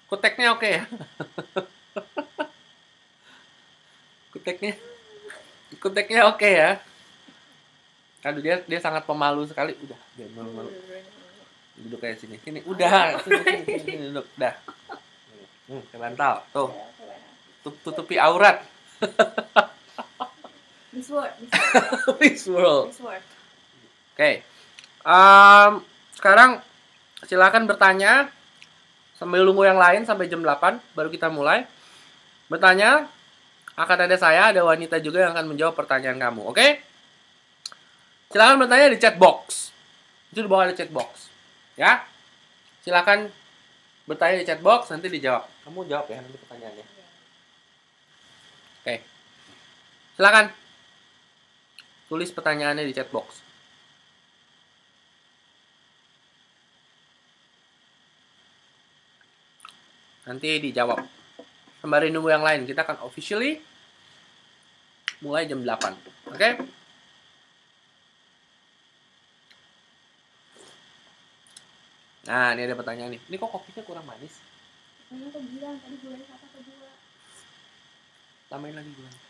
Kuteknya oke ya? Kuteknya, kuteknya oke ya? Aduh, dia sangat pemalu sekali. Udah, dia malu-malu. Duduk kayak sini. Sini, udah. Sini, duduk. Dah. Kayak bantal. Tuh, tutupi aurat. Miss World. Miss World. Miss World. Oke. Sekarang silakan bertanya sambil nunggu yang lain sampai jam 8 baru kita mulai. Bertanya, akan ada saya, ada wanita juga yang akan menjawab pertanyaan kamu. Oke? Silakan bertanya di chat box. Itu di bawah ada chat box. Ya? Silakan bertanya di chat box, nanti dijawab. Kamu jawab ya nanti pertanyaannya. Oke. Silakan. Tulis pertanyaannya di chat box. Nanti dijawab. Sembari nunggu yang lain, kita akan officially mulai jam 8. Oke? Nah, ini ada pertanyaan nih. Ini kok kopinya kurang manis? Kayaknya aku bilang tadi gulanya apa ke gula. Tambahin lagi gulanya.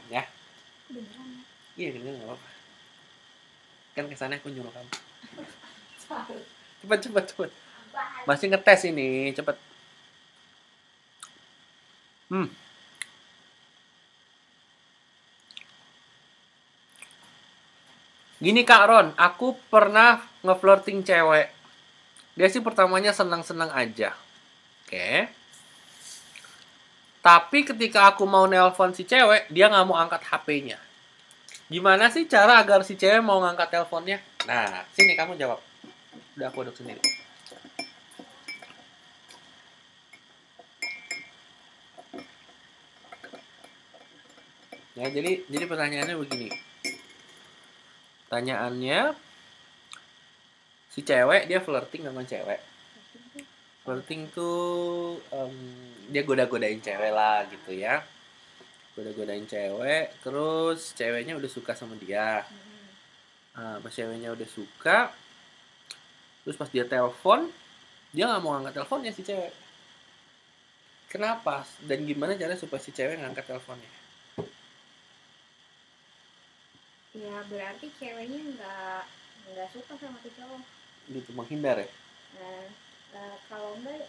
Ya. Beneran ya? Iya, kedengeran nggak apa-apa. Kan kesannya aku nyuruh kamu. Salah. Cepet. Masih ngetes ini, cepet. Gini Kak Ron, aku pernah ngeflirting cewek. Dia sih pertamanya senang-senang aja. Oke. Tapi ketika aku mau nelpon si cewek, dia nggak mau angkat HP-nya. Gimana sih cara agar si cewek mau ngangkat teleponnya? Nah, sini kamu jawab. Udah aku duduk sendiri. Ya, jadi pertanyaannya begini. Pertanyaannya, si cewek dia flirting sama cewek. Flirting tuh dia goda-godain cewek lah gitu ya. Goda-godain cewek, terus ceweknya udah suka sama dia. Pas ceweknya udah suka, terus pas dia telepon, dia nggak mau angkat teleponnya si cewek. Kenapa? Dan gimana caranya supaya si cewek ngangkat teleponnya? Ya berarti ceweknya nggak suka sama tuh cowok. Gitu, menghindar ya? Kalau enggak,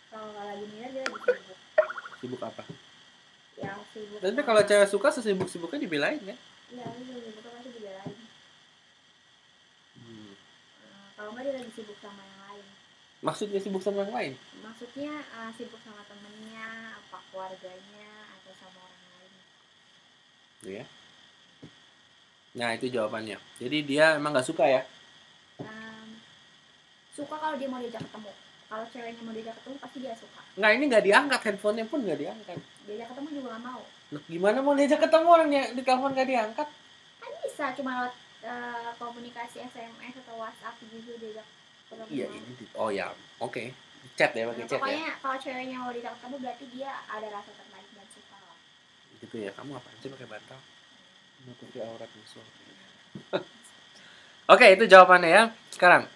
kalau nggak lagi minat dia lagi sibuk. Sibuk apa? Ya sibuk. Tapi kalau cewek suka, sesibuk-sibuknya dibelain kan? Iya, dia sibuk pasti dibelain. Kalau nggak dia lagi sibuk sama yang lain. Maksudnya sibuk sama yang lain? Maksudnya sibuk sama temennya, apa keluarganya, atau sama orang lain. Ya. Nah, itu jawabannya. Jadi dia emang nggak suka ya? Suka kalau dia mau diajak ketemu. Kalau ceweknya mau diajak ketemu pasti dia suka. Nggak, ini nggak diangkat, handphonenya pun nggak diangkat. Diajak ketemu juga nggak mau. Loh, gimana mau diajak ketemu orangnya di telepon nggak diangkat? Kan bisa cuma lewat komunikasi SMS atau WhatsApp gitu diajak ketemu. Iya, ini oh ya, oke. Chat ya, pakai chat pokoknya, ya. kalau ceweknya mau diajak ketemu berarti dia ada rasa tertarik dan suka lah. Gitu ya, kamu apaan sih pakai bantal? Menutupi aurat musuh. Oke, itu jawabannya ya. Sekarang,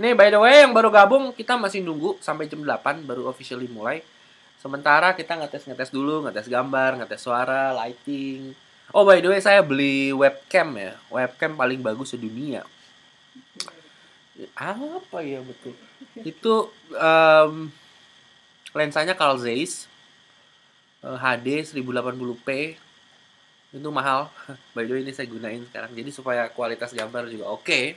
nih by the way yang baru gabung, kita masih nunggu sampai jam 8 baru officially mulai. Sementara kita ngetes dulu, ngetes gambar, ngetes suara, lighting. Oh by the way, saya beli webcam ya. Webcam paling bagus sedunia. Apa ya betul? Itu lensanya Carl Zeiss HD 1080p. Itu mahal. By the way ini saya gunain sekarang. Jadi supaya kualitas gambar juga oke.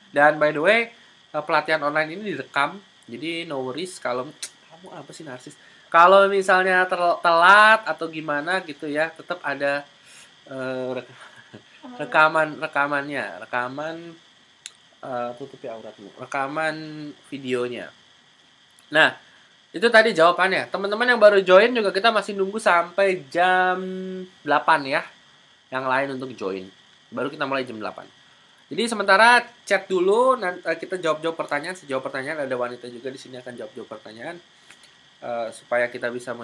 Dan by the way, pelatihan online ini direkam. Jadi no worries kalau kamu apa sih narsis. Kalau misalnya telat atau gimana gitu ya, tetap ada rekamannya, tutupi auratmu, rekaman videonya. Nah, itu tadi jawabannya. Teman-teman yang baru join juga kita masih nunggu sampai jam 8 ya. Yang lain untuk join. Baru kita mulai jam 8. Jadi sementara chat dulu, nanti kita jawab-jawab pertanyaan. Sejawab pertanyaan ada wanita juga di sini akan jawab-jawab pertanyaan. Supaya kita bisa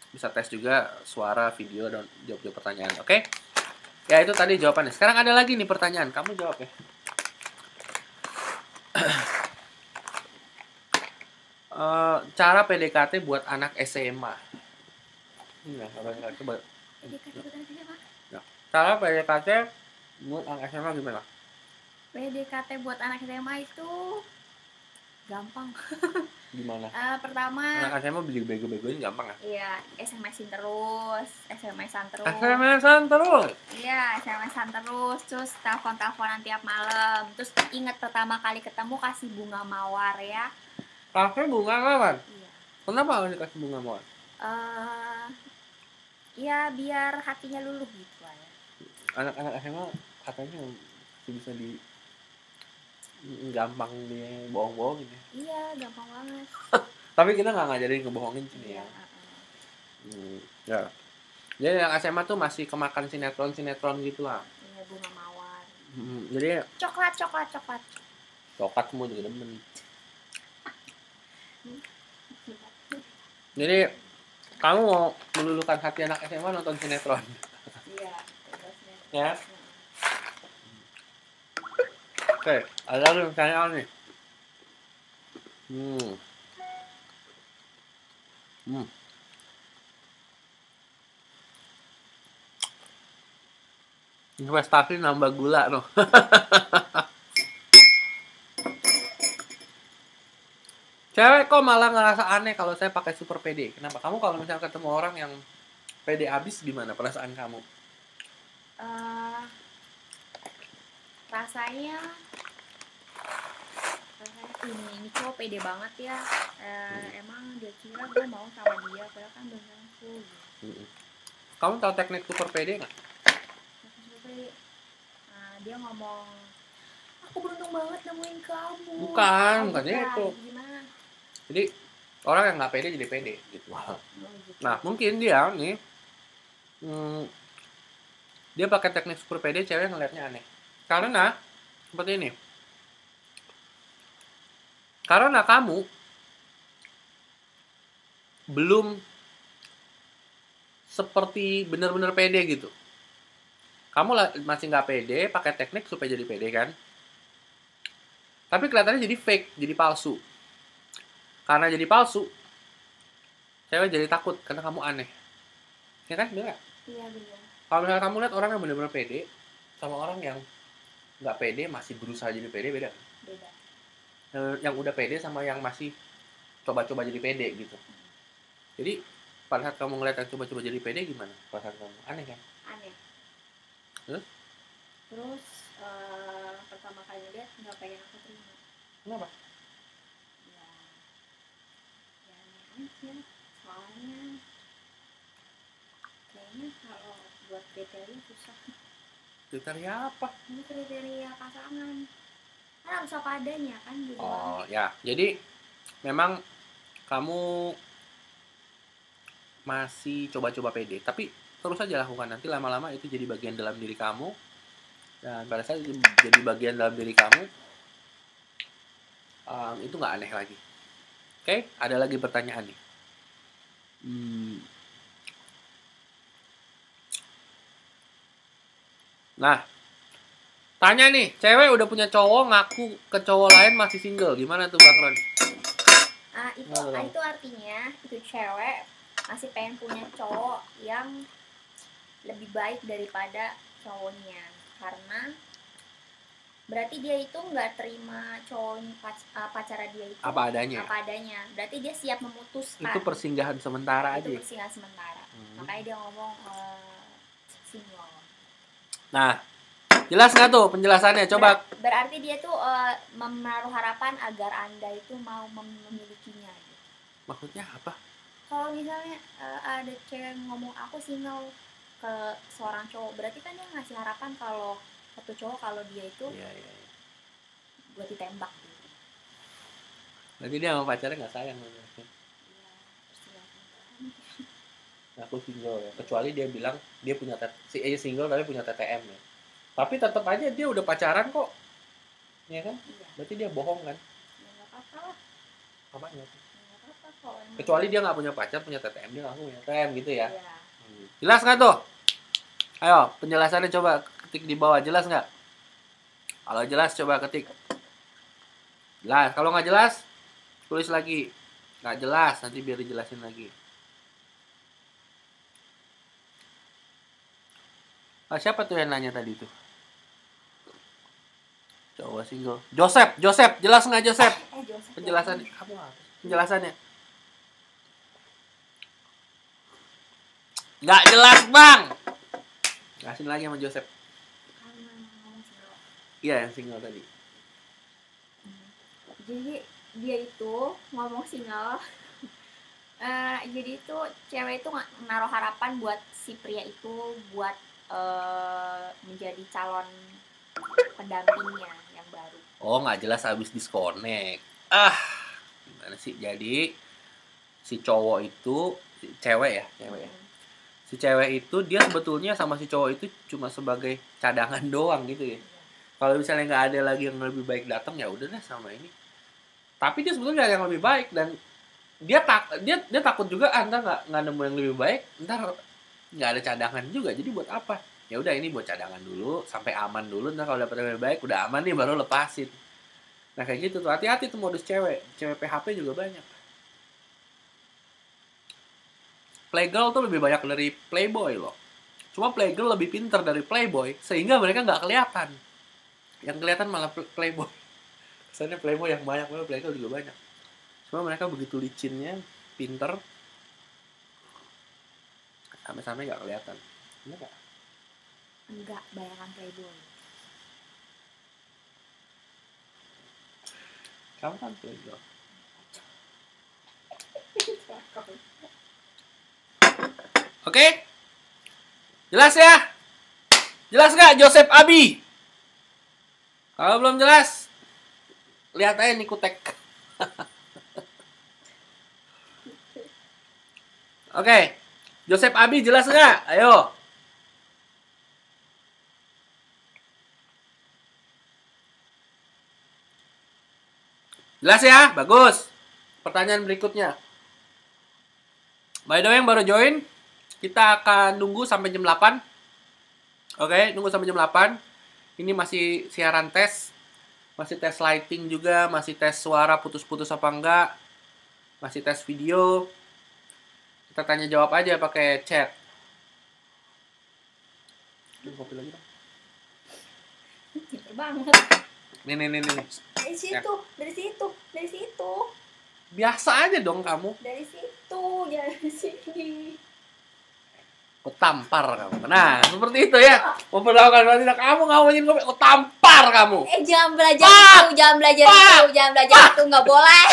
bisa tes juga suara, video, dan jawab-jawab pertanyaan. Oke? Ya itu tadi jawabannya. Sekarang ada lagi nih pertanyaan. Kamu jawab ya. Cara PDKT buat anak SMA. Iya, coba. PDKT buat anak SMA. Cara PDKT buat anak SMA gimana? PDKT buat anak SMA itu gampang. Gimana? Pertama, Anak SMA beli bego-begoin gampang ya? iya, SMS-in terus, SMS-an terus. SMS-an terus? Iya, SMS-an terus, terus telepon-teleponan tiap malam. Terus ingat pertama kali ketemu kasih bunga mawar ya. Kasih bunga mawar? Iya. Kenapa harus dikasih bunga mawar? Ya biar hatinya luluh gitu lah ya. Anak-anak SMA katanya bisa di gampang dia bohong-bohongin ya. Iya, gampang banget. Tapi kita nggak ngajarin ngebohongin sini ya. Ya. Jadi yang SMA tuh masih kemakan sinetron gitu lah. Iya, bunga mawar. Jadi Coklat. coklat semua juga demen. Jadi kamu mau meluluhkan hati anak SMA nonton sinetron? Iya, Ya. Oke, ada lagi pertanyaan nih. Investasi nambah gula noh. Cewek kok malah ngerasa aneh kalau saya pakai super PD. Kenapa? Kamu kalau misalnya ketemu orang yang PD habis gimana perasaan kamu? Rasanya ini cowok pede banget ya. Emang dia kira gue mau sama dia, padahal kan belum tentu. Kamu tahu teknik super PD nggak? Dia ngomong, aku beruntung banget nemuin kamu. Bukan itu. Gimana? Jadi orang yang nggak pede jadi pede gitu. Nah mungkin dia nih, dia pakai teknik super pede, cewek ngeliatnya aneh. Karena seperti ini. Karena kamu belum seperti benar-benar pede gitu. Kamu masih nggak pede, pakai teknik supaya jadi pede kan? Tapi kelihatannya jadi fake, jadi palsu. Karena jadi palsu, cewek jadi takut karena kamu aneh. Ya kan? Bener nggak? Iya benar. Kalau misalnya kamu lihat orang yang benar-benar pede sama orang yang nggak pede masih berusaha jadi pede, beda. Beda. Yang udah pede sama yang masih coba-coba jadi pede gitu. Jadi pada saat kamu ngeliat yang coba-coba jadi pede gimana perasaan kamu? Aneh kan? Aneh. Terus pertama kali lihat nggak pengen aku terima. kenapa? Ya aneh aja. Soalnya kayaknya kalau buat kriteria susah. Kriteria apa? Ini kriteria pasangan. Kan harus apa adanya kan gitu. Oh ya, jadi memang kamu masih coba-coba pede, tapi terus aja lakukan, nanti lama-lama itu jadi bagian dalam diri kamu, dan pada saat itu jadi bagian dalam diri kamu, itu nggak aneh lagi. Oke, ada lagi pertanyaan nih. Nah, tanya nih, cewek udah punya cowok ngaku ke cowok lain masih single, gimana tuh Bang Ron? Itu artinya itu cewek masih pengen punya cowok yang lebih baik daripada cowoknya, karena berarti dia itu nggak terima cowok pacara dia itu apa adanya. Berarti dia siap memutuskan. Itu persinggahan sementara aja. Itu persinggahan sementara. Makanya dia ngomong single. Nah, jelas nggak tuh penjelasannya? Coba. Berarti dia tuh menaruh harapan agar Anda itu mau memilikinya. Gitu. Maksudnya apa? Kalau misalnya ada cewek ngomong aku single ke seorang cowok, berarti kan dia ngasih harapan kalau satu cowok kalau dia itu buat ditembak gitu. Berarti dia sama pacarnya nggak sayang. Iya, aku single ya. Kecuali dia bilang dia punya single tapi punya TTM ya. Tapi tetap aja dia udah pacaran kok. Ya kan? Iya. Berarti dia bohong kan? Ya nggak apa-apa lah. Apanya? Kalau kecuali dia nggak punya pacar, punya TTM, dia langsung punya TTM gitu ya. Iya. Jelas nggak tuh? Ayo penjelasannya coba ketik di bawah, jelas nggak? Kalau jelas coba ketik jelas, kalau nggak jelas tulis lagi. Nggak jelas, nanti biar dijelasin lagi. Siapa tuh yang nanya tadi tuh? Cowok single. Joseph, jelas nggak Joseph? Joseph. Penjelasannya, kamu apa? Penjelasannya. Nggak jelas bang. Kasih lagi sama Joseph. Iya yang single tadi. Jadi dia itu ngomong single. Jadi itu cewek itu naruh harapan buat si pria itu buat menjadi calon pendampingnya yang baru. Oh nggak jelas habis disconnect. Gimana sih? Jadi si cowok itu cewek ya. Si cewek itu dia sebetulnya sama si cowok itu cuma sebagai cadangan doang gitu ya. Kalau misalnya nggak ada lagi yang lebih baik datang ya udah deh sama ini. Tapi dia sebetulnya ada yang lebih baik dan dia takut juga ntar nggak nemu yang lebih baik, ntar nggak ada cadangan juga. Jadi buat apa? Ya udah ini buat cadangan dulu sampai aman dulu, ntar kalau dapet yang lebih baik udah aman nih baru lepasin. Nah kayak gitu tuh, hati-hati tuh modus cewek PHP juga banyak. Playgirl tuh lebih banyak dari playboy loh. Cuma playgirl lebih pintar dari playboy sehingga mereka nggak kelihatan. Yang kelihatan malah playboy. Kesannya playboy yang banyak, malah playgirl juga banyak. Cuma mereka begitu licinnya, pinter, sampai-sampai nggak kelihatan. Bener nggak? Enggak, bayangan playboy. Kamu kan playgirl. Oke? Jelas ya? Jelas nggak Joseph Abi? Kalau belum jelas, lihat aja Nikutek. Oke, Joseph Abi jelas nggak? Ayo. Jelas ya? Bagus. Pertanyaan berikutnya. By the way yang baru join, kita akan nunggu sampai jam 8. Oke, nunggu sampai jam 8. Ini masih siaran tes. Masih tes lighting juga, masih tes suara putus-putus apa enggak. Masih tes video. Kita tanya jawab aja pakai chat. Kopi lagi dong. Pinter banget. Nih. Dari situ, ya. dari situ. Biasa aja dong kamu. Dari situ, jangan dari sini. Aku tampar kamu. Nah, seperti itu ya. Memperlakukan wanita kamu nggak mau kopi. Aku tampar kamu. Jangan belajar itu, jangan belajar itu, nggak boleh.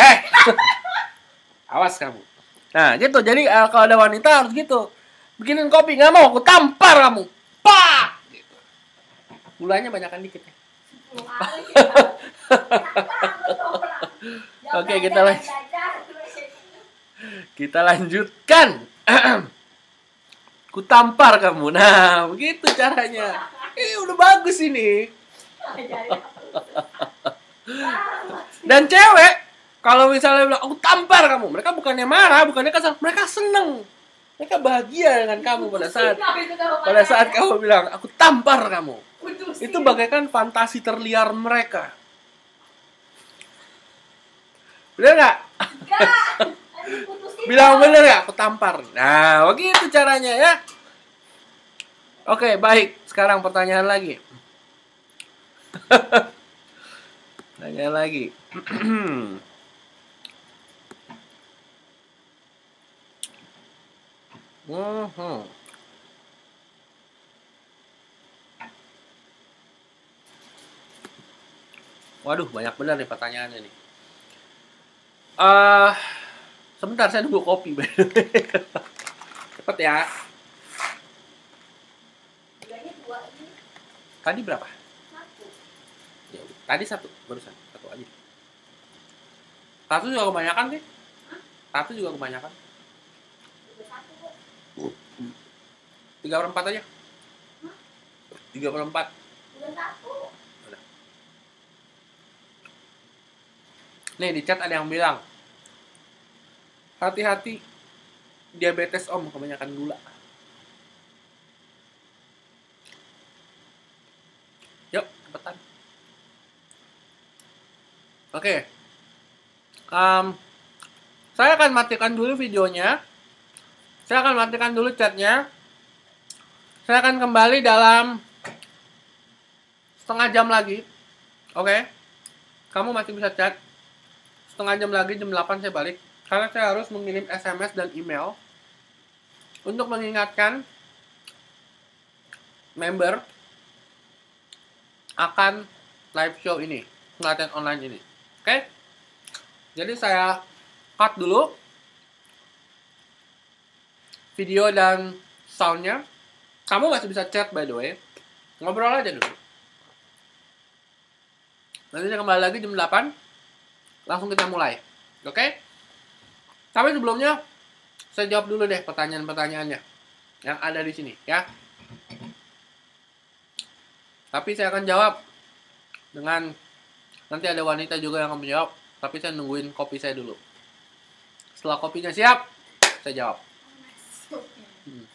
Awas kamu. Nah, gitu. Jadi kalau ada wanita harus gitu. Bikinin kopi nggak mau, aku tampar kamu. Pak. Gitu. Gulanya banyakan dikit ya. Oke, kita lanjutkan. Ku tampar kamu. Nah, begitu caranya. Udah bagus ini. Dan cewek, kalau misalnya bilang, aku tampar kamu, mereka bukannya marah, bukannya kasar, mereka seneng. Mereka bahagia dengan kamu pada saat kamu bilang, aku tampar kamu. Itu bagaikan fantasi terliar mereka. Bener nggak? Bilang bener nggak? Aku tampar. Nah, begitu caranya ya. Oke, baik. Sekarang pertanyaan lagi. Pertanyaan lagi. Waduh, banyak benar nih pertanyaannya nih. Sebentar, saya nunggu kopi. Cepet ya. Tadi berapa? Ya, tadi satu, barusan satu aja. Satu juga kebanyakan sih. Satu juga kebanyakan. 3/4 aja. 3/4. Udah. Nih di chat ada yang bilang, hati-hati diabetes om, kebanyakan gula. Yuk, cepetan. Oke. Saya akan matikan dulu videonya. Saya akan matikan dulu chatnya. Saya akan kembali dalam setengah jam lagi. Oke? Kamu masih bisa chat. Setengah jam lagi, jam 8 saya balik. Karena saya harus mengirim SMS dan email untuk mengingatkan member akan live show ini, pelatihan online ini. Oke? Jadi saya cut dulu video dan soundnya. Kamu masih bisa chat by the way. Ngobrol aja dulu. Nanti saya kembali lagi jam 8. Langsung kita mulai. Oke? Tapi sebelumnya saya jawab dulu deh pertanyaan-pertanyaannya yang ada di sini ya. Tapi saya akan jawab dengan nanti ada wanita juga yang akan menjawab. Tapi saya nungguin kopi saya dulu. Setelah kopinya siap, saya jawab.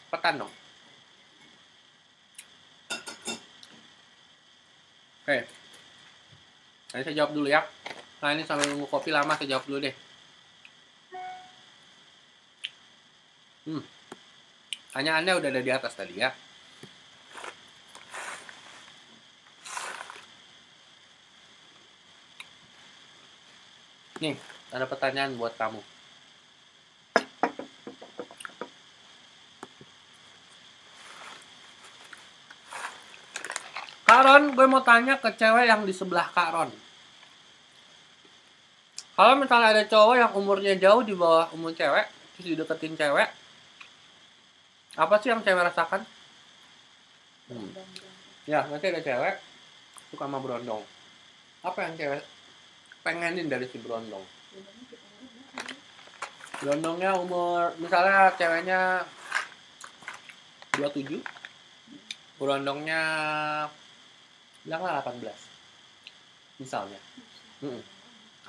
Pekan dong. Oke. Nanti saya jawab dulu ya. Nah ini sambil nunggu kopi lama, saya jawab dulu deh. Pertanyaannya udah ada di atas tadi ya. Nih, ada pertanyaan buat kamu. Kak Ron, gue mau tanya ke cewek yang di sebelah Kak Ron. Kalau misalnya ada cowok yang umurnya jauh di bawah umur cewek, terus dideketin cewek, apa sih yang cewek rasakan? Ya, nanti ada cewek suka sama berondong. Apa yang cewek pengenin dari si berondong? Berondongnya umur, misalnya ceweknya 27, berondongnya bilanglah 18, misalnya.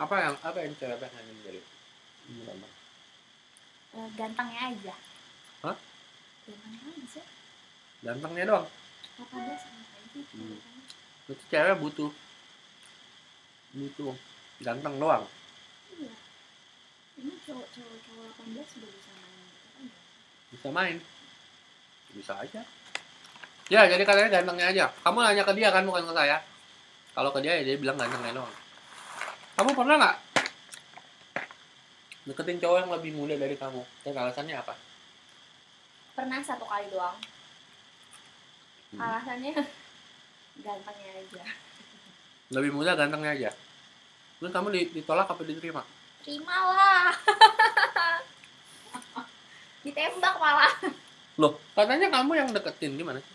Apa yang cewek pengenin dari berondong? Gantengnya aja. Hah? Gantengnya aja. Gantengnya doang. 18 sama aja. Itu cewek butuh ganteng doang. Iya. Ini cowok 18 sudah bisa main gitu kan? Bisa main. Bisa aja. Ya, jadi katanya gantengnya aja. Kamu nanya ke dia kan, bukan ke saya. Kalau ke dia ya dia bilang gantengnya doang. Kamu pernah nggak deketin cowok yang lebih muda dari kamu? Dan alasannya apa? Pernah 1 kali doang. Alasannya gantengnya aja. Lebih muda gantengnya aja. Terus kamu ditolak apa diterima? Terimalah. Ditembak malah. Loh, katanya kamu yang deketin, gimana sih?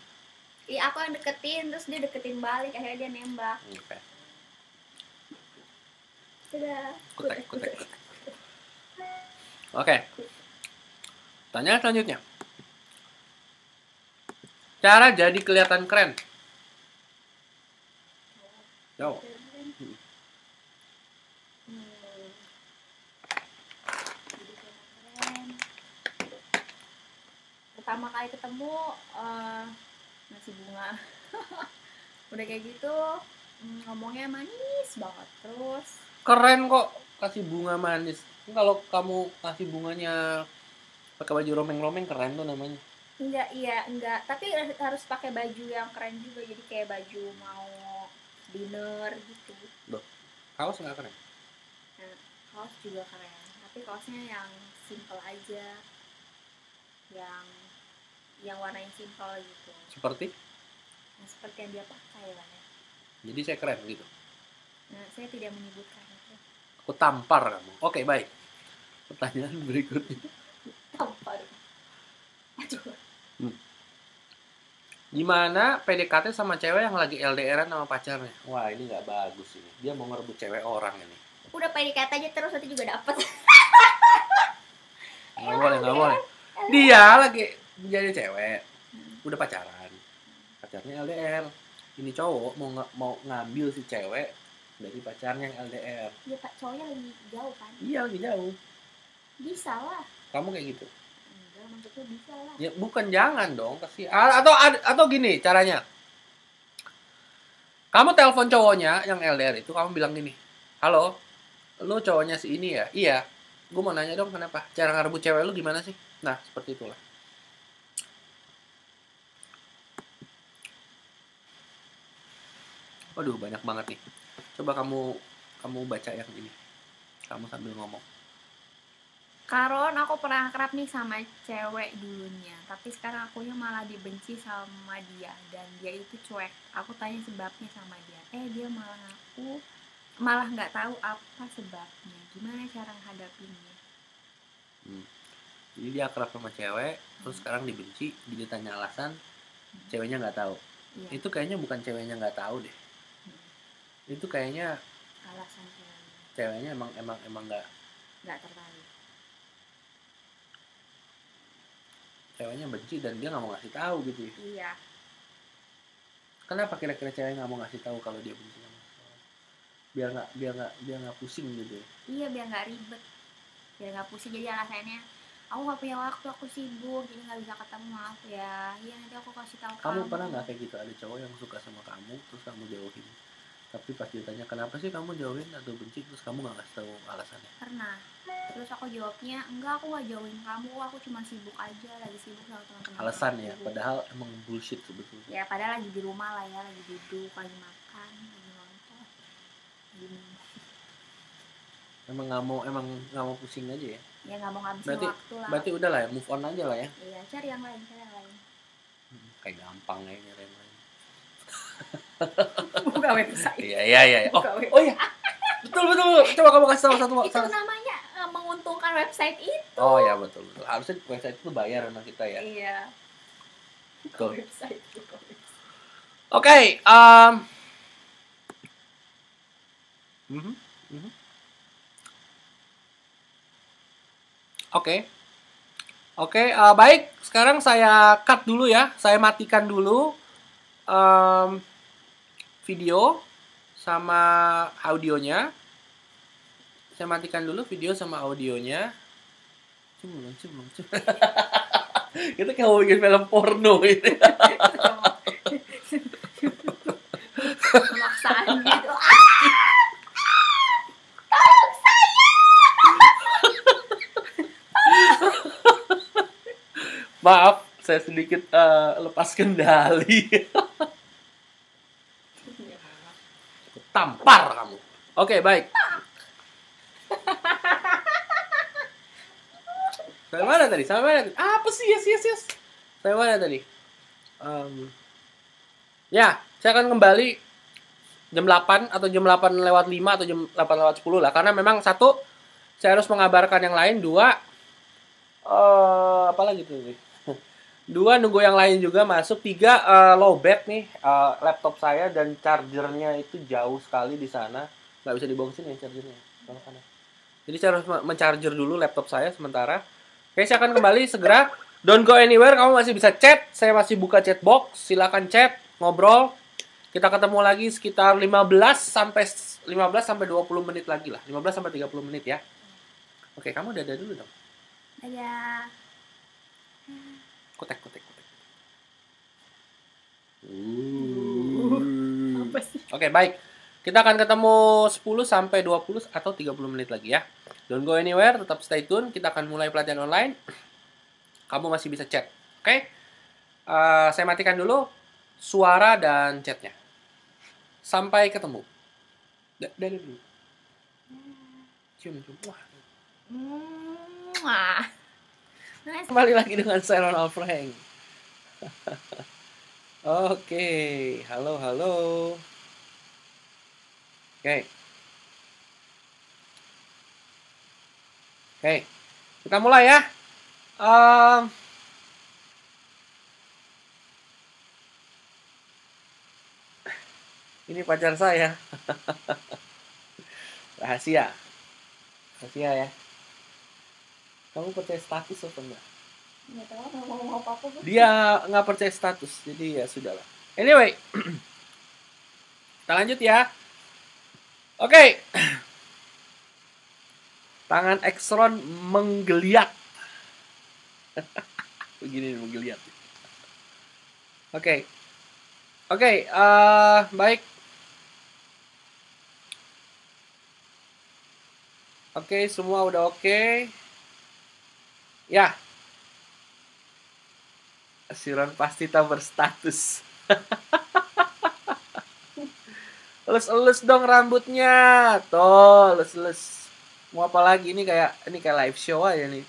Iya, aku yang deketin, terus dia deketin balik, akhirnya dia nembak. Oke. Sudah. Kutek. Oke. Tanya selanjutnya. Cara jadi kelihatan keren. Jawab. Pertama kali ketemu ngasih bunga. Udah kayak gitu ngomongnya manis banget. Terus Keren kok kasih bunga manis. Kalau kamu kasih bunganya pakai baju romeng-romeng, keren tuh namanya. enggak, tapi harus pakai baju yang keren juga, jadi kayak baju mau dinner gitu. Loh, kaos nggak keren? Nah, kaos juga keren, tapi kaosnya yang simple aja, yang warnanya simple gitu. Seperti? Nah, seperti yang dia pakai lah ya. Jadi saya keren gitu. Nah, saya tidak menyebutkan itu. Aku tampar kamu. Oke, baik. Pertanyaan berikutnya. Tampar. Aduh. Gimana PDKT sama cewek yang lagi LDR-an sama pacarnya? Wah, ini nggak bagus ini. Dia mau ngerebut cewek orang ini. Udah PDKT aja terus, nanti juga dapet. Nggak boleh. Dia lagi menjadi cewek. Udah pacaran. Pacarnya LDR. Ini cowok mau ngambil si cewek dari pacarnya yang LDR. Iya, Pak, cowoknya lebih jauh kan? Iya, lagi jauh. Bisa lah. Kamu kayak gitu? Enggak, maksudnya bisa lah. Ya bukan, jangan dong, kasih atau gini caranya. Kamu telepon cowoknya yang LDR itu, kamu bilang gini, halo, lu cowoknya si ini ya? Iya. Gue mau nanya dong, kenapa? Cara ngerebut cewek lu gimana sih? Nah, seperti itulah. Waduh, banyak banget nih. Coba kamu baca yang ini. Kamu sambil ngomong. Karon aku pernah akrab nih sama cewek dulunya, tapi sekarang akunya malah dibenci sama dia dan dia itu cuek. Aku tanya sebabnya sama dia, dia malah ngaku malah nggak tahu apa sebabnya. Gimana cara menghadapinya? Jadi dia akrab sama cewek, terus sekarang dibenci, dia tanya alasan, ceweknya nggak tahu. Iya. Itu kayaknya bukan ceweknya nggak tahu deh. Itu kayaknya Alasan ceweknya emang nggak tertarik. Ceweknya benci dan dia nggak mau ngasih tahu gitu ya. Iya. Kenapa kira-kira cewek nggak mau ngasih tahu kalau dia benci sama seseorang? Biar nggak pusing gitu ya. Iya, biar nggak ribet, biar nggak pusing. Jadi alasannya, aku nggak punya waktu, aku sibuk, jadi nggak bisa ketemu, maaf ya. Iya, nanti aku kasih tahu Kamu pernah nggak kayak gitu, ada cowok yang suka sama kamu terus kamu jauhin, tapi pas ditanya kenapa sih kamu jauhin atau benci, terus kamu nggak kasih tahu alasannya? Pernah. Terus aku jawabnya, enggak, aku nggak jauhin kamu, aku cuma sibuk aja, lagi sibuk sama teman-teman. Alasan ya, padahal emang bullshit sebetulnya. Ya padahal lagi di rumah lah ya, lagi duduk, lagi makan, lagi nonton. Gini. Emang nggak mau pusing aja ya? Ya nggak mau ngabisin waktu lah. Berarti udah lah ya, move on aja lah ya. Iya, cari yang lain. Kayak gampang ya nyari yang lain. Buka website. Iya. Oh iya. Betul. Coba kamu kasih tahu satu. Itu namanya menguntungkan website itu. Oh ya, betul. Harusnya website itu bayar sama kita ya. Iya. Buka website. Oke, Oke, baik. Sekarang saya cut dulu ya. Saya matikan dulu video sama audionya. Saya matikan dulu video sama audionya. Cuma. Itu kayak mau bikin film porno gitu. Pemaksaan gitu. Maaf, saya sedikit lepas kendali. Tampar kamu. Oke, baik. Sampai mana tadi? Apa sih? Yes. Sampai mana tadi? Ya, saya akan kembali jam 8 atau jam 8:05 atau jam 8:10 lah. Karena memang satu, saya harus mengabarkan yang lain. Dua, apa lagi tuh? Dua, nunggu yang lain juga masuk. Tiga, lowbat nih laptop saya dan chargernya itu jauh sekali di sana, nggak bisa dibawa sini ya chargernya. Jadi saya harus mencharger dulu laptop saya sementara. Oke, saya akan kembali segera. Don't go anywhere, kamu masih bisa chat. Saya masih buka chat box, silakan chat, ngobrol. Kita ketemu lagi sekitar 15 sampai 20 menit lagi lah. 15 sampai 30 menit ya. Oke, kamu dadah dulu dong. Dadah. Kotek. Apa sih? Oke, baik. Kita akan ketemu 10 sampai 20 atau 30 menit lagi ya. Don't go anywhere, tetap stay tune. Kita akan mulai pelatihan online. Kamu masih bisa chat. Oke? Saya matikan dulu suara dan chatnya. Sampai ketemu. Dari dulu. Cium. Wah. Kembali lagi dengan saya Ronald Frank. Oke, halo. Oke, kita mulai ya. Ini pacar saya. Rahasia ya. Kamu percaya status atau enggak? Nggak tahu, mau apa. Dia nggak percaya status, jadi ya sudahlah. Anyway, kita lanjut ya. Oke. Tangan Exron menggeliat. Begini menggeliat. Oke, baik. Oke, semua udah oke. Ya, Siron pasti tak berstatus. Elus-elus dong rambutnya. Tuh, elus-elus. Mau apa lagi? Ini kayak live show aja nih.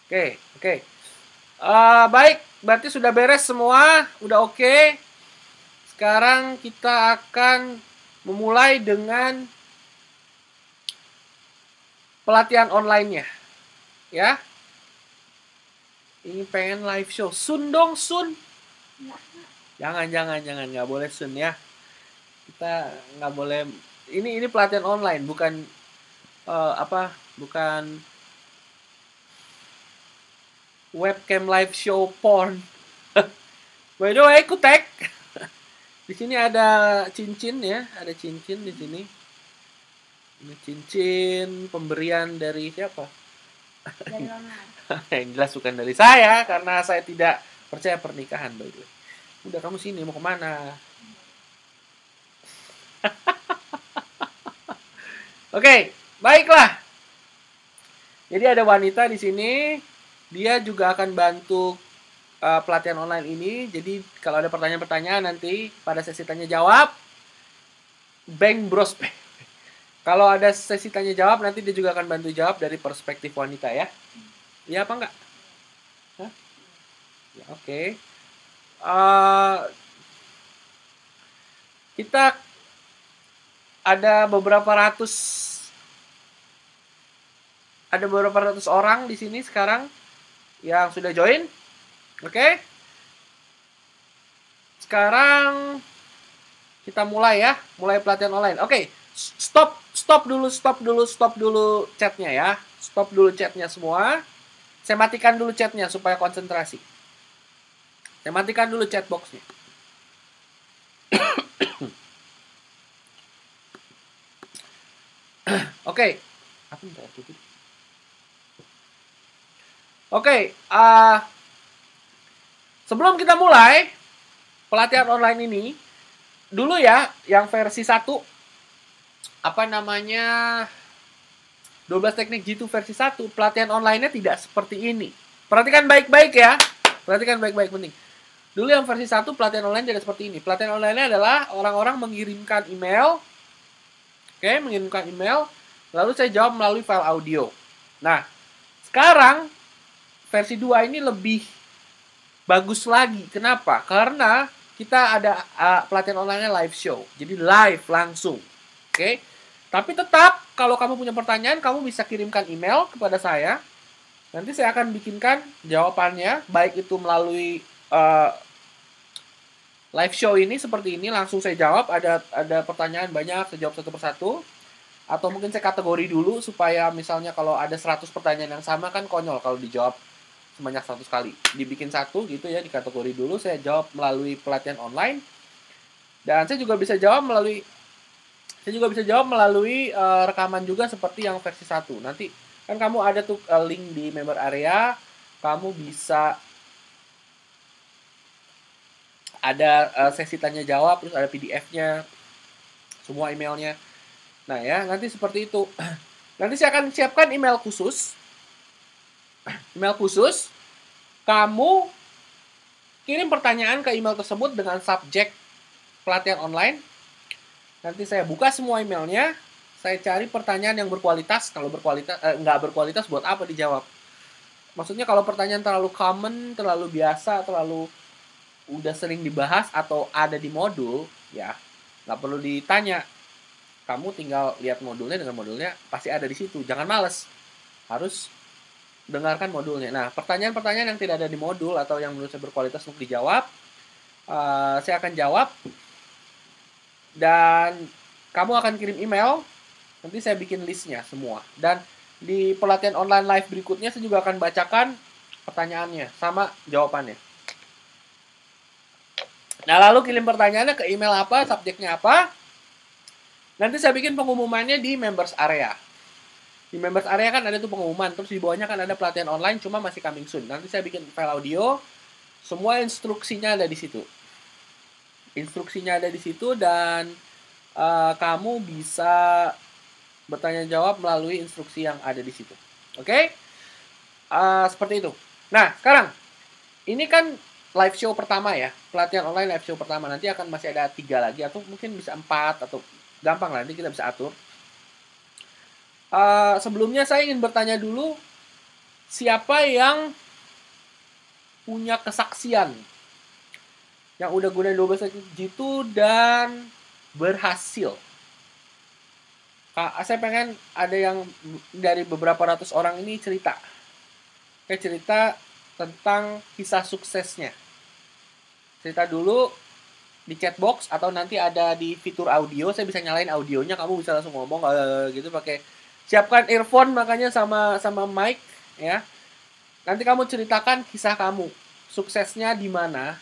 Oke. Baik, berarti sudah beres semua, udah oke. Sekarang kita akan memulai dengan pelatihan online-nya. Ya. Ini pengen live show. Sun dong, Sun. Jangan, nggak boleh Sun ya. Kita nggak boleh. Ini pelatihan online, bukan bukan webcam live show porn. By the way, Kutek. Di sini ada cincin ya, ada cincin di sini. Ini cincin pemberian dari siapa? Dari Lona. Yang jelas bukan dari saya, karena saya tidak percaya pernikahan, by the way. Udah, kamu sini, mau kemana? Oke, baiklah. Jadi ada wanita di sini, dia juga akan bantu pelatihan online ini. Jadi kalau ada pertanyaan-pertanyaan nanti pada sesi tanya jawab, Bang Bros. Kalau ada sesi tanya jawab nanti dia juga akan bantu jawab dari perspektif wanita ya. Iya apa enggak? Hah? Ya, oke. Kita ada beberapa ratus orang di sini sekarang yang sudah join. Oke. Sekarang kita mulai ya, mulai pelatihan online. Oke. Stop dulu chatnya ya. Stop dulu chatnya semua. Saya matikan dulu chatnya supaya konsentrasi. Saya matikan dulu chat boxnya. Oke. Oke. Sebelum kita mulai pelatihan online ini, dulu ya, yang versi 1, 12 teknik G2 versi 1, pelatihan online-nya tidak seperti ini. Perhatikan baik-baik ya. Perhatikan baik-baik, penting. Dulu yang versi 1, pelatihan online tidak seperti ini. Pelatihan online-nya adalah orang-orang mengirimkan email. Oke, mengirimkan email. Lalu saya jawab melalui file audio. Nah, sekarang versi 2 ini lebih bagus lagi. Kenapa? Karena kita ada pelatihan online-nya live show. Jadi live langsung. Oke. Tapi tetap kalau kamu punya pertanyaan, kamu bisa kirimkan email kepada saya. Nanti saya akan bikinkan jawabannya, baik itu melalui live show ini seperti ini, langsung saya jawab. Ada pertanyaan banyak, saya jawab satu persatu. Atau mungkin saya kategori dulu supaya misalnya kalau ada 100 pertanyaan yang sama kan konyol kalau dijawab sebanyak 100 kali. Dibikin satu gitu ya, di kategori dulu, saya jawab melalui pelatihan online. Dan saya juga bisa jawab melalui rekaman juga seperti yang versi 1. Nanti kan kamu ada tuh link di member area, kamu bisa ada sesi tanya jawab, terus ada PDF-nya, semua emailnya. Nah ya, nanti seperti itu. Nanti saya akan siapkan email khusus. Email khusus, kamu kirim pertanyaan ke email tersebut dengan subjek pelatihan online. Nanti saya buka semua emailnya, saya cari pertanyaan yang berkualitas. Kalau nggak berkualitas, buat apa dijawab? Maksudnya kalau pertanyaan terlalu common, terlalu biasa, terlalu udah sering dibahas atau ada di modul, ya nggak perlu ditanya. Kamu tinggal lihat modulnya, dengan modulnya pasti ada di situ. Jangan males, harus dengarkan modulnya. Nah, pertanyaan-pertanyaan yang tidak ada di modul atau yang menurut saya berkualitas untuk dijawab, saya akan jawab. Dan kamu akan kirim email, nanti saya bikin listnya semua. Dan di pelatihan online live berikutnya saya juga akan bacakan pertanyaannya sama jawabannya. Nah, lalu kirim pertanyaannya ke email apa, subjeknya apa. Nanti saya bikin pengumumannya di members area. Di members area kan ada tuh pengumuman, terus di bawahnya kan ada pelatihan online, cuma masih coming soon. Nanti saya bikin file audio, semua instruksinya ada di situ. Instruksinya ada di situ dan kamu bisa bertanya jawab melalui instruksi yang ada di situ. Oke? Seperti itu. Nah, sekarang ini kan live show pertama ya, pelatihan online live show pertama. Nanti akan masih ada 3 lagi atau mungkin bisa 4 atau gampang lah, nanti kita bisa atur. Sebelumnya saya ingin bertanya dulu, siapa yang punya kesaksian yang udah gunain 12 teknik jitu dan berhasil? Saya pengen ada yang dari beberapa ratus orang ini cerita. Kayak cerita tentang kisah suksesnya. Cerita dulu di chatbox atau nanti ada di fitur audio. Saya bisa nyalain audionya, kamu bisa langsung ngomong gitu pakai. Siapkan earphone makanya sama mic ya. Nanti kamu ceritakan kisah kamu. Suksesnya di mana?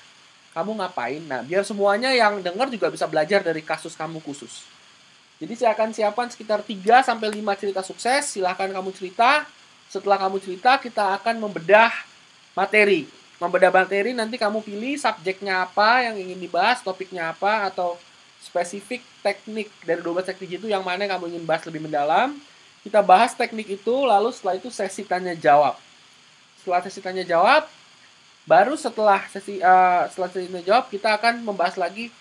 Kamu ngapain? Nah, biar semuanya yang dengar juga bisa belajar dari kasus kamu khusus. Jadi saya akan siapkan sekitar 3 sampai 5 cerita sukses. Silahkan kamu cerita. Setelah kamu cerita, kita akan membedah materi. Membedah materi nanti kamu pilih subjeknya apa yang ingin dibahas, topiknya apa, atau spesifik teknik dari 12 teknik itu yang mana yang kamu ingin bahas lebih mendalam. Kita bahas teknik itu, lalu setelah itu sesi tanya jawab. Setelah sesi tanya jawab, baru setelah sesi tanya jawab, kita akan membahas lagi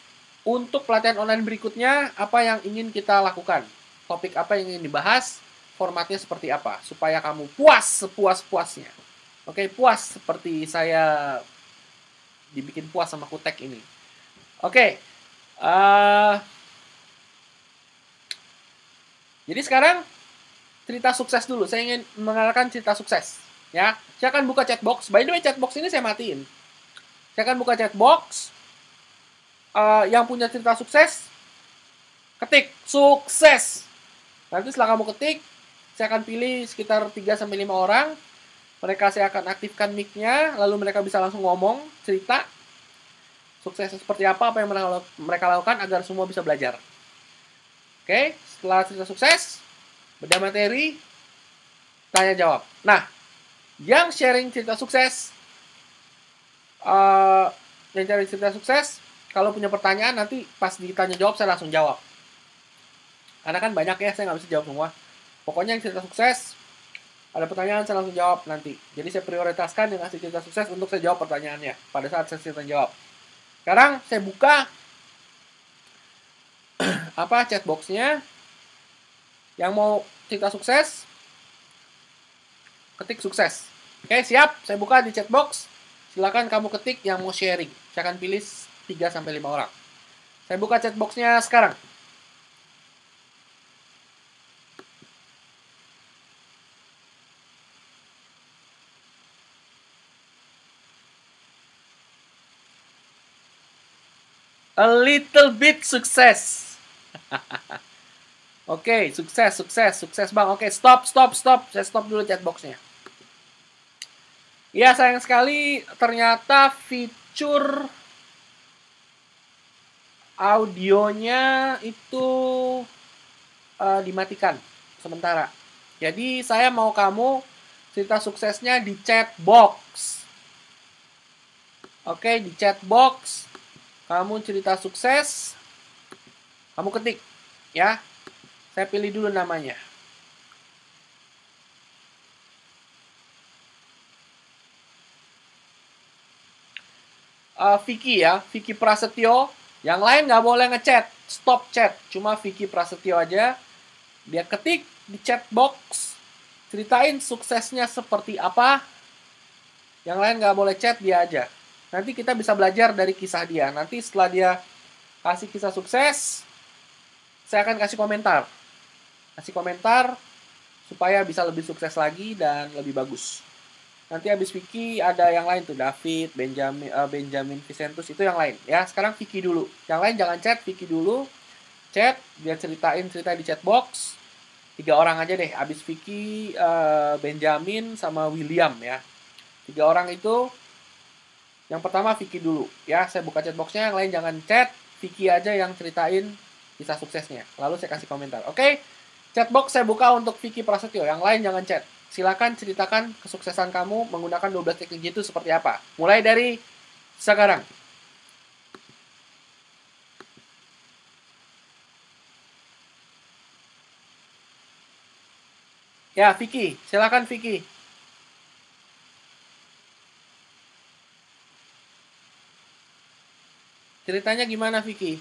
untuk pelatihan online berikutnya apa yang ingin kita lakukan. Topik apa yang ingin dibahas, formatnya seperti apa, supaya kamu puas sepuas-puasnya. Oke, puas seperti saya dibikin puas sama Kutek ini. Oke. Jadi sekarang cerita sukses dulu. Saya ingin mengenalkan cerita sukses. Ya, saya akan buka chatbox. By the way, chatbox ini saya matiin. Saya akan buka chatbox. Yang punya cerita sukses, ketik sukses. Nanti setelah kamu ketik, saya akan pilih sekitar 3-5 orang. Mereka saya akan aktifkan mic-nya, lalu mereka bisa langsung ngomong, cerita suksesnya seperti apa yang mereka lakukan agar semua bisa belajar. Oke, setelah cerita sukses, bedah materi, tanya jawab. Nah, yang sharing cerita sukses, kalau punya pertanyaan nanti pas ditanya jawab saya langsung jawab. Karena kan banyak ya, saya nggak bisa jawab semua. Pokoknya yang cerita sukses, ada pertanyaan saya langsung jawab nanti. Jadi saya prioritaskan yang ngasih cerita sukses untuk saya jawab pertanyaannya pada saat sesi tanya jawab. Sekarang saya buka chatboxnya. Yang mau cerita sukses, ketik sukses. Oke, siap. Saya buka di chatbox. Silakan kamu ketik yang mau sharing. Saya akan pilih 3-5 orang. Saya buka chatboxnya sekarang. A little bit sukses. Oke, sukses bang. Oke, stop. Saya stop dulu chatboxnya. Ya, sayang sekali ternyata fitur audionya itu dimatikan sementara. Jadi saya mau kamu cerita suksesnya di chatbox. Oke, di chatbox kamu cerita sukses, kamu ketik ya. Saya pilih dulu namanya. Vicky ya, Vicky Prasetyo. Yang lain nggak boleh ngechat, stop chat. Cuma Vicky Prasetyo aja. Dia ketik di chatbox, ceritain suksesnya seperti apa. Yang lain nggak boleh chat, dia aja. Nanti kita bisa belajar dari kisah dia. Nanti setelah dia kasih kisah sukses, saya akan kasih komentar. Kasih komentar supaya bisa lebih sukses lagi dan lebih bagus. Nanti habis Vicky ada yang lain tuh, David, Benjamin Vicentus, itu yang lain. Ya, sekarang Vicky dulu. Yang lain jangan chat, Vicky dulu. Chat, dia cerita di chatbox. 3 orang aja deh, habis Vicky, Benjamin, sama William ya. 3 orang itu. Yang pertama Vicky dulu ya, saya buka chatboxnya, yang lain jangan chat, Vicky aja yang ceritain kisah suksesnya. Lalu saya kasih komentar. Oke, chatbox saya buka untuk Vicky Prasetyo, yang lain jangan chat. Silakan ceritakan kesuksesan kamu menggunakan 12 teknik itu seperti apa. Mulai dari sekarang. Ya, Vicky, silakan Vicky. Ceritanya gimana Vicky?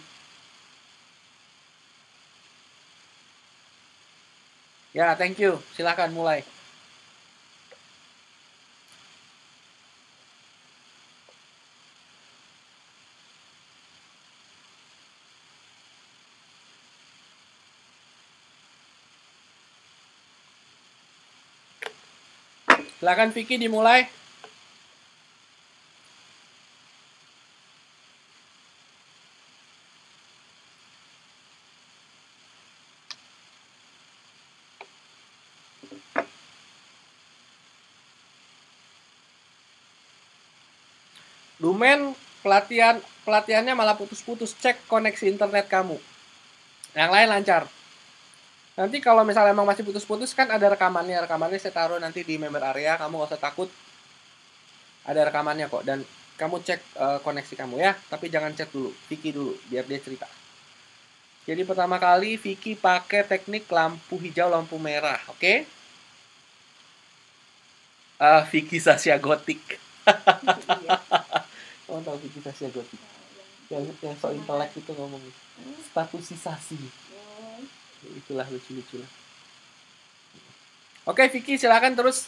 Ya, thank you. Silakan mulai. Silakan Vicky dimulai. Dumen pelatihannya malah putus-putus. Cek koneksi internet kamu. Yang lain lancar. Nanti kalau misalnya emang masih putus-putus kan ada rekamannya. Rekamannya saya taruh nanti di member area. Kamu gak usah takut. Ada rekamannya kok. Dan kamu cek koneksi kamu ya. Tapi jangan chat dulu. Vicky dulu. Biar dia cerita. Jadi pertama kali Vicky pakai teknik lampu hijau, lampu merah. Oke? Vicky Sasha Gotik. Kamu tahu Vicky Sasha Gotik? Yang so intelek itu ngomong. Statusisasi. Itulah lucu-lucu lah. Oke Vicky silakan terus.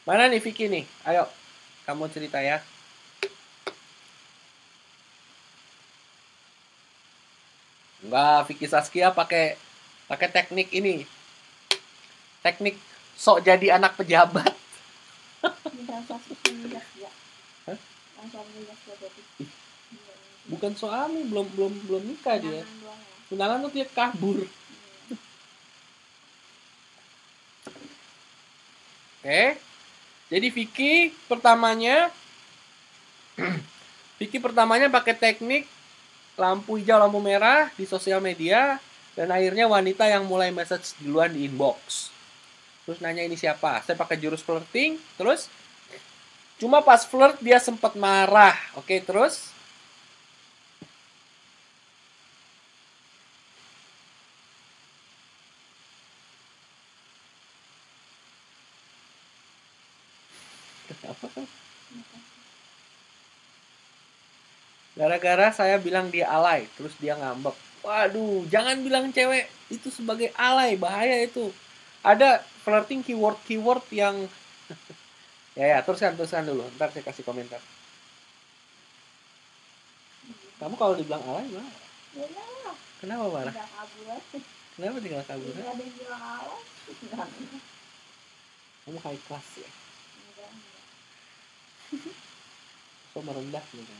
Mana nih Vicky nih? Ayo, kamu cerita ya. Enggak, Vicky Saskia pakai teknik ini. Teknik sok jadi anak pejabat. Bukan suami, belum nikah dia. Tunangan tuh dia kabur. Oke. Jadi Vicky pertamanya pakai teknik lampu hijau, lampu merah di sosial media dan akhirnya wanita yang mulai message duluan di inbox. Terus nanya ini siapa? Saya pakai jurus flirting, terus cuma pas flirt dia sempat marah. Oke, terus apa kan? Gara-gara saya bilang dia alay, terus dia ngambek. Waduh, jangan bilang cewek itu sebagai alay, bahaya itu. Ada flirting keyword yang ya teruskan dulu, ntar saya kasih komentar. Kamu kalau dibilang alay gimana? Kenapa marah? Kenapa tinggal kabur? Kamu high class ya? So merendah gitu.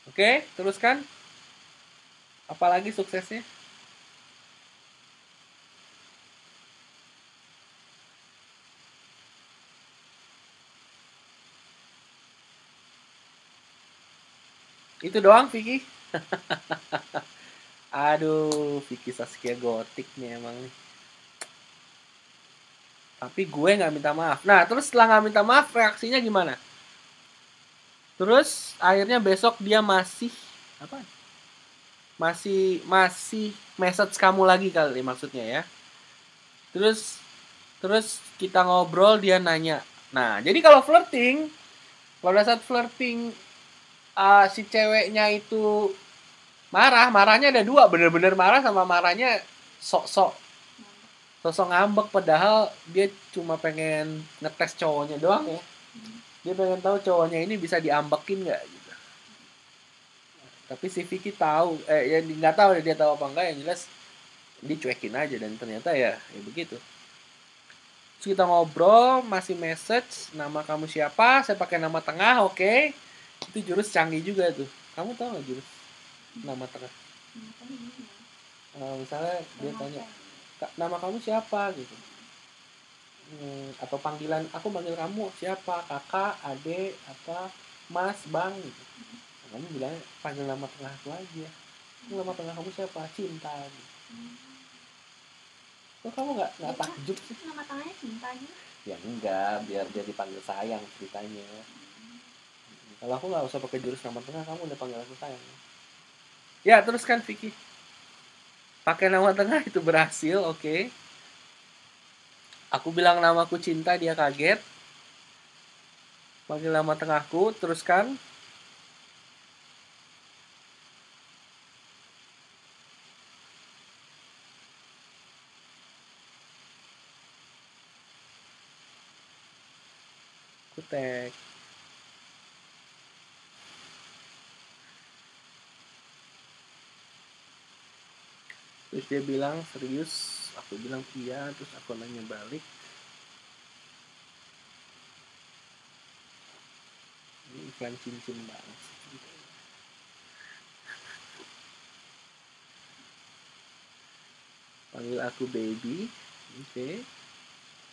Oke, teruskan. Apalagi suksesnya? Itu doang Vicky? Aduh, Vicky Saskia Gotik nih emang nih. Tapi gue nggak minta maaf. Nah, terus setelah nggak minta maaf, reaksinya gimana? Terus akhirnya besok dia masih apa? Masih message kamu lagi kali maksudnya ya. Terus kita ngobrol, dia nanya. Nah, jadi kalau flirting, pada saat flirting si ceweknya itu marahnya ada dua, bener-bener marah sama marahnya sok-sok ngambek, padahal dia cuma pengen ngetes cowoknya doang ya. Dia pengen tahu cowoknya ini bisa diambekin nggak gitu. Tapi si Vicky tahu, ya nggak tahu dia tahu apa enggak, yang jelas dicuekin aja dan ternyata ya begitu. Terus kita ngobrol, masih message, nama kamu siapa? Saya pakai nama tengah, oke. Itu jurus canggih juga tuh. Kamu tahu nggak jurus nama tengah? Misalnya dia tanya, nama kamu siapa gitu. Atau panggilan, aku panggil kamu siapa? Kakak, adik, apa, mas, bang gitu. Kamu bilang panggil nama tengah aku aja. Nama tengah kamu siapa? Cinta. Kok kamu nggak takjub sih? Nama tengahnya Cinta gitu. Ya enggak, biar dia dipanggil sayang ceritanya. Kalau aku nggak usah pakai jurus nama tengah, kamu udah panggil aku sayang. Ya teruskan Vicky. Pakai nama tengah itu berhasil, oke. Aku bilang namaku Cinta, dia kaget. Panggil nama tengahku, teruskan. Aku tag. Terus dia bilang serius, aku bilang iya, terus aku nanya balik. Ini iklan cincin banget. Panggil aku baby, oke.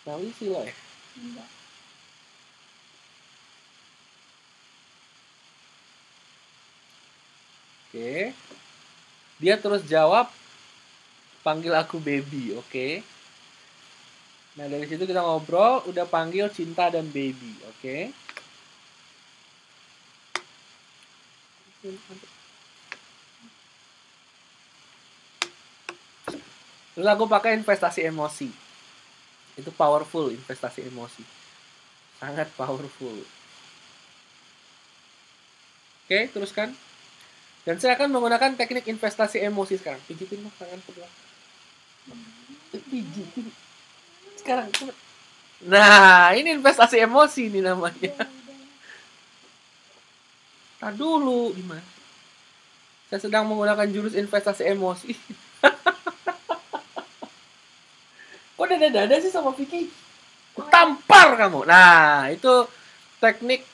Tahu sih lo ya? Enggak. Oke. Dia terus jawab, panggil aku baby, oke. Nah dari situ kita ngobrol, udah panggil Cinta dan baby, oke. Terus aku pakai investasi emosi. Itu powerful, investasi emosi. Sangat powerful. Oke, teruskan. Dan saya akan menggunakan teknik investasi emosi sekarang. Pijitin mah tangan sebelah. Pijitin. Sekarang. Nah, ini investasi emosi nih namanya. Tadi dulu, gimana? Saya sedang menggunakan jurus investasi emosi. Kok dada-dada sih sama Vicky? Tampar kamu. Nah, itu teknik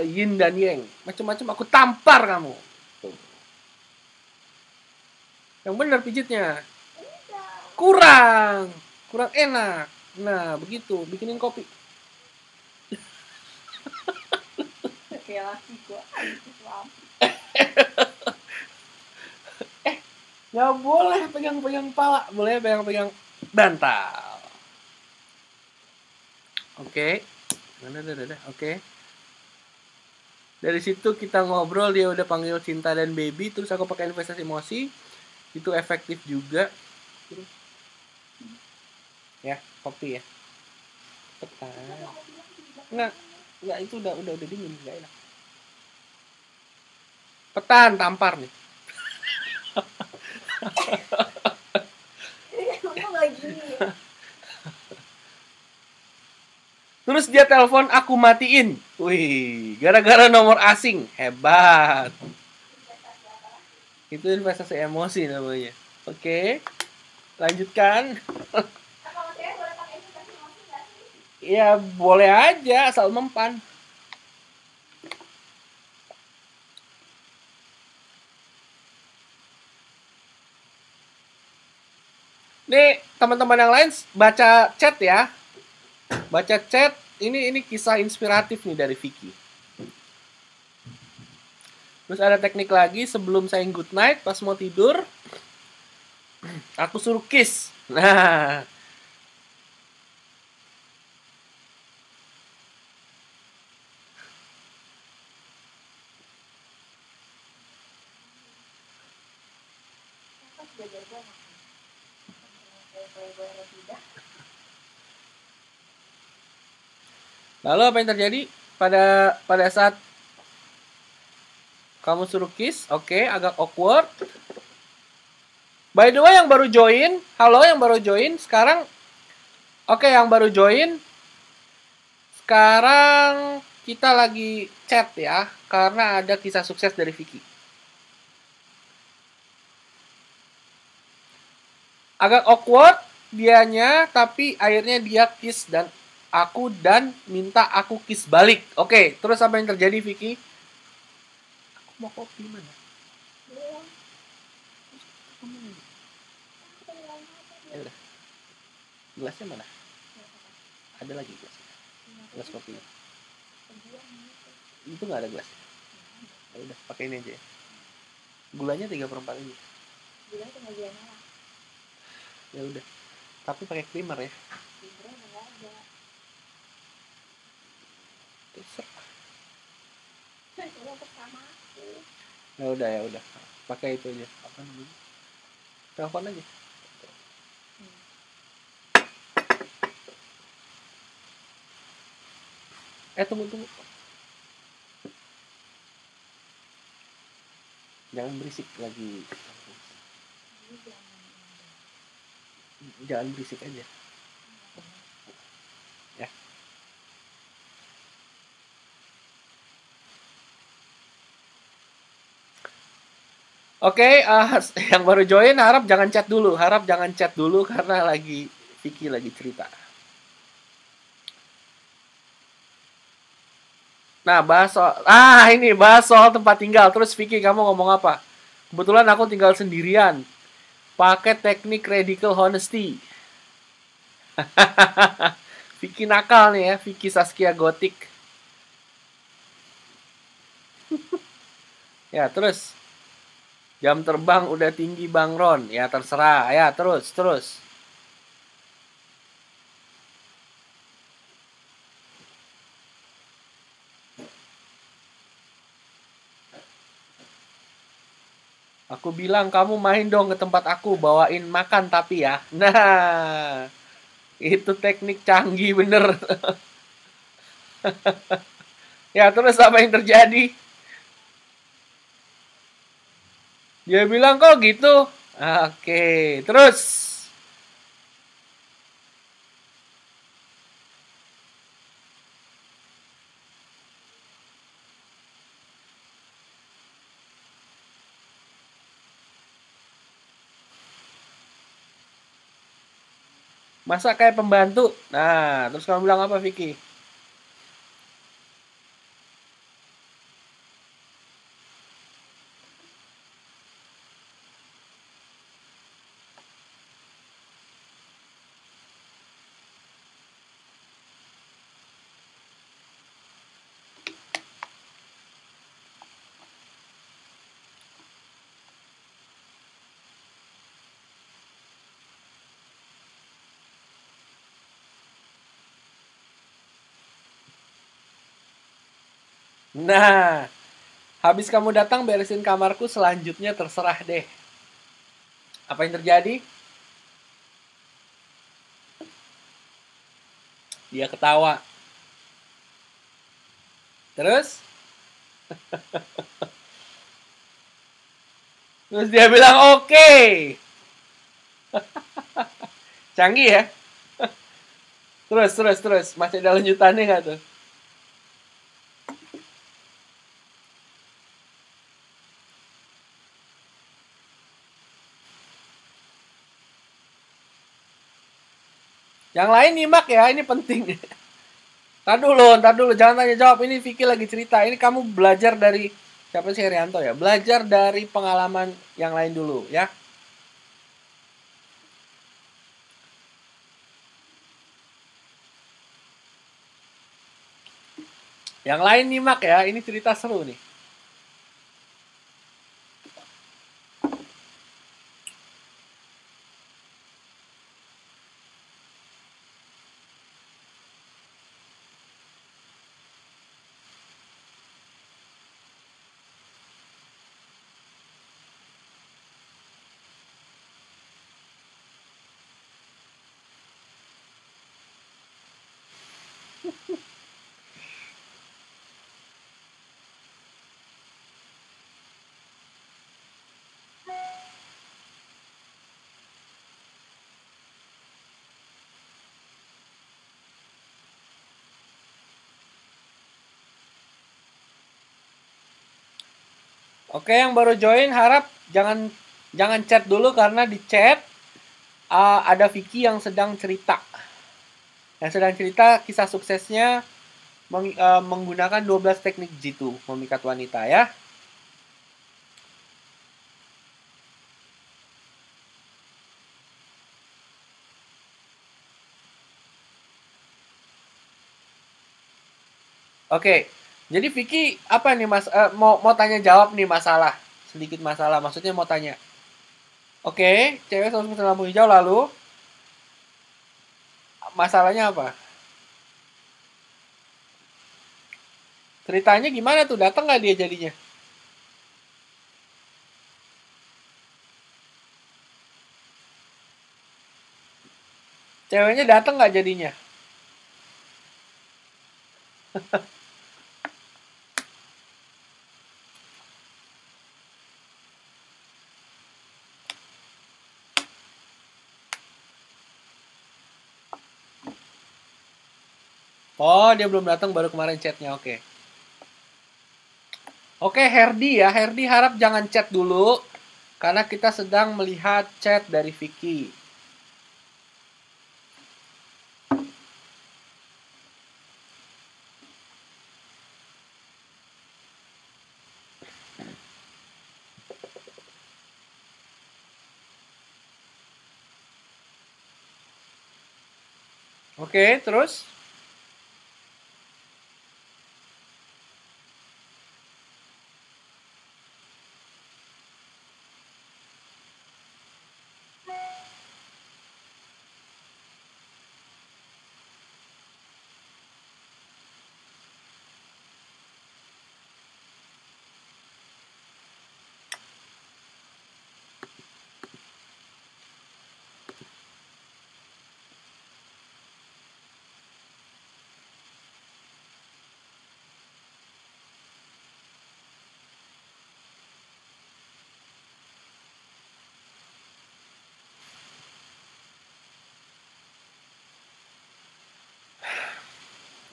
yin dan yang. Macam-macam aku tampar kamu. Tuh. Yang benar pijitnya. Kurang enak. Nah, begitu. Bikinin kopi. Kayak laki gua. Nggak boleh pegang-pegang pala. Boleh pegang-pegang bantal. Oke. Oke. Dari situ kita ngobrol, dia udah panggil Cinta dan baby, terus aku pakai investasi emosi. Itu efektif juga. Ya, kopi ya. Petan. Enggak itu udah dingin, enggak enak. Petan tampar nih. Terus dia telepon, aku matiin. Wih, gara-gara nomor asing. Hebat. Itu investasi emosi namanya. Oke. Lanjutkan. Ya, boleh aja asal mempan. Nih, teman-teman yang lain baca chat ya. Baca chat. Ini kisah inspiratif nih dari Vicky. Terus ada teknik lagi sebelum saying good night pas mau tidur. Aku suruh kiss. Nah, lalu apa yang terjadi pada saat kamu suruh kiss? Oke, agak awkward. By the way yang baru join, halo yang baru join, sekarang oke yang baru join, sekarang kita lagi chat ya, karena ada kisah sukses dari Vicky. Agak awkward dianya, tapi akhirnya dia kiss dan minta aku kiss balik. Oke, terus apa yang terjadi Vicky? Aku mau kopi mana? Ya udah. Gelasnya mana? Ada lagi gelasnya. Gelas kopi. Itu nggak ada gelasnya. Ya udah, pakai ini aja ya. Gulanya 3/4 aja. Gula tinggal gula merah. Ya udah. Tapi pakai creamer ya. Creamer enggak ada. Terserah. Itu pertama aku. Ya udah. Pakai itu aja. Apa namanya? Telepon aja. Tunggu. Jangan berisik lagi. Jangan berisik aja. Ya. Oke, yang baru join harap jangan chat dulu karena Vicky lagi cerita. Nah, bahas soal tempat tinggal. Terus Vicky, kamu ngomong apa? Kebetulan aku tinggal sendirian. Pakai teknik radical honesty. Vicky nakal nih ya, Vicky Saskia Gotik. Ya, terus. Jam terbang udah tinggi Bang Ron. Ya, terserah. Ya, terus. Aku bilang kamu main dong ke tempat aku, bawain makan tapi ya. Nah, itu teknik canggih bener. Ya, terus apa yang terjadi? Dia bilang kok gitu. Oke, terus. Masa kayak pembantu? Nah, terus kamu bilang apa, Vicky? Nah, habis kamu datang beresin kamarku, selanjutnya terserah deh. Apa yang terjadi? Dia ketawa. Terus? Terus dia bilang oke. Canggih ya? Terus. Masih ada lanjutannya nggak tuh? Yang lain nyimak ya, ini penting. Ntar dulu, jangan tanya jawab. Ini Vicky lagi cerita. Ini kamu belajar dari siapa sih, Herianto ya? Belajar dari pengalaman yang lain dulu ya. Yang lain nyimak ya, ini cerita seru nih. Oke, yang baru join harap jangan chat dulu karena di chat ada Vicky yang sedang cerita. Yang sedang cerita kisah suksesnya menggunakan 12 teknik jitu memikat wanita ya. Oke. Jadi Vicky apa nih Mas mau tanya jawab nih masalah sedikit masalah. Maksudnya mau tanya. Oke, cewek 100% lampu hijau, lalu masalahnya apa? Ceritanya gimana tuh? Datang nggak dia jadinya? Ceweknya datang nggak jadinya? Oh, dia belum datang, baru kemarin chatnya. Oke. Oke, Herdi ya. Herdi harap jangan chat dulu. Karena kita sedang melihat chat dari Vicky. Oke, terus?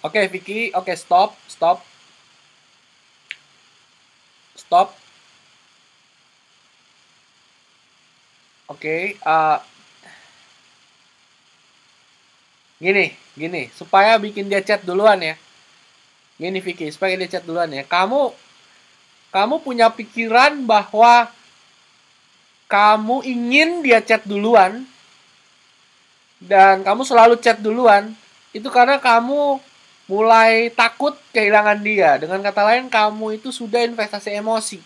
Oke, Vicky. Oke, stop. Stop. Stop. Oke, gini, supaya bikin dia chat duluan ya. Gini Vicky, supaya dia chat duluan ya. Kamu punya pikiran bahwa kamu ingin dia chat duluan dan kamu selalu chat duluan, itu karena kamu mulai takut kehilangan dia. Dengan kata lain, kamu itu sudah investasi emosi.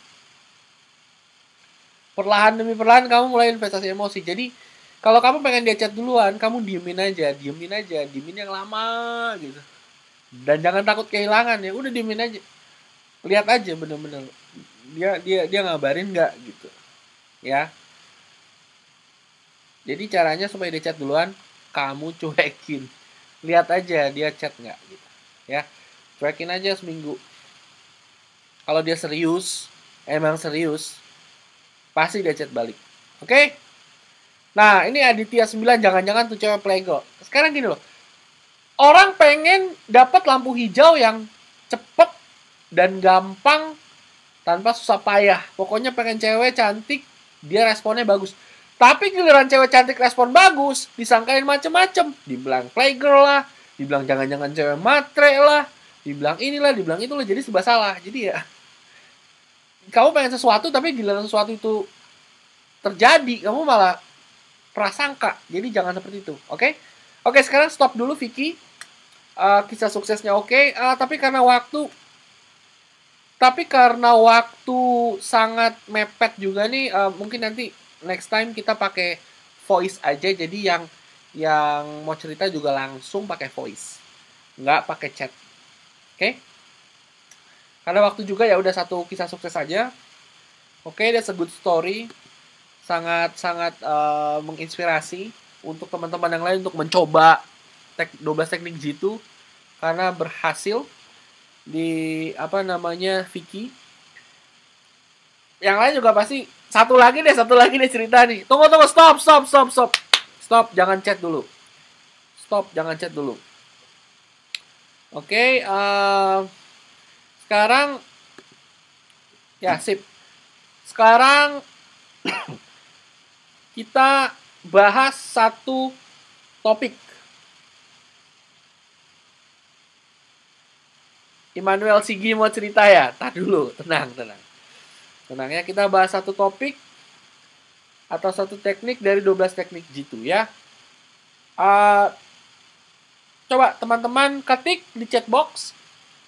Perlahan demi perlahan kamu mulai investasi emosi. Jadi kalau kamu pengen dia chat duluan, kamu diemin aja, diemin yang lama gitu. Dan jangan takut kehilangan ya, udah diemin aja. Lihat aja bener-bener dia ngabarin nggak gitu. Ya. Jadi caranya supaya dia chat duluan, kamu cuekin. Lihat aja dia chat nggak gitu. Ya. Cuekin aja seminggu. Kalau dia serius, emang serius, pasti dia chat balik. Oke? Nah, ini Aditya 9, jangan-jangan tuh cewek playgirl. Sekarang gini loh. Orang pengen dapat lampu hijau yang cepet dan gampang tanpa susah payah. Pokoknya pengen cewek cantik, dia responnya bagus. Tapi giliran cewek cantik respon bagus, disangkain macem-macem. Dibilang playgirl lah, dibilang jangan-jangan cewek matre lah, dibilang inilah, dibilang itulah. Jadi serba salah. Jadi ya, kamu pengen sesuatu tapi giliran sesuatu itu terjadi, kamu malah prasangka. Jadi jangan seperti itu, oke? Oke, sekarang stop dulu Vicky. Kisah suksesnya oke. Tapi karena waktu sangat mepet juga nih, mungkin nanti next time kita pakai voice aja. Jadi yang mau cerita juga langsung pakai voice, nggak pakai chat. Oke? Karena waktu juga ya udah satu kisah sukses aja. Oke, that's a good story. Sangat menginspirasi untuk teman-teman yang lain untuk mencoba 12 teknik G2 karena berhasil di Vicky. Yang lain juga pasti. Satu lagi deh cerita nih. Tunggu, stop, jangan chat dulu. Oke, sekarang ya sip. Sekarang kita bahas satu topik. Immanuel Sigi mau cerita ya? Tar dulu, tenang. Tenang ya, kita bahas satu topik atau satu teknik dari 12 teknik G2 ya. Coba teman-teman ketik di chat box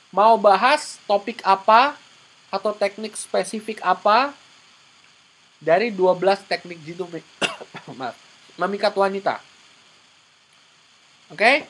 mau bahas topik apa atau teknik spesifik apa dari 12 teknik jitu maaf, memikat wanita. Oke?